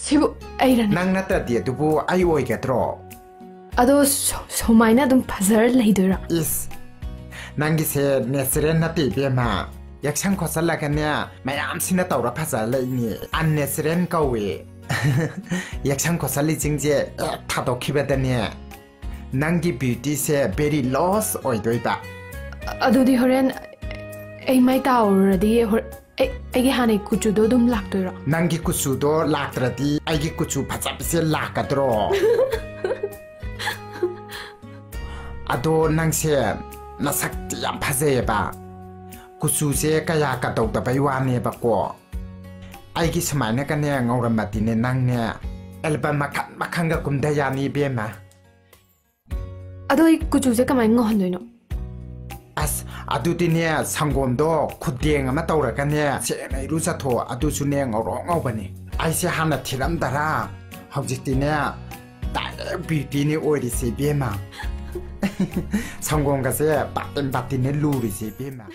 Sibu airani. Nang nata dia dubu ai oi gatro. Ado somaina dum phazar leidora. Is nangi se natural na ti be ma. Yaksang khosala kanya mayam sina tawra phazar leini unnatural kawe. Yaksang khosali jingje thado khibadane. Nangi beauty se very loss oi doiba. Ado di horen ai mai ta already ai hane kuchu do dum laktora. Nangi kuchu do lakrati ai gi kuchu phachap se lakadro. Ado nang se nasakti yam phaze ba. Kuchu se kaya ka dau da bai wa ne ba ko. Ai gi samai na ka ne ngauramati ne nang ne album makhanga kumda ya ni be ma. Ado I kuchu se kamai ngohandoino. As adutine sangomdo khudeng ama tawrakane se nei ru satho adu sune ngoro ngobani ai se hana thiram dara hojitine beauty ni ori se bema sangom ga se patin luri se bema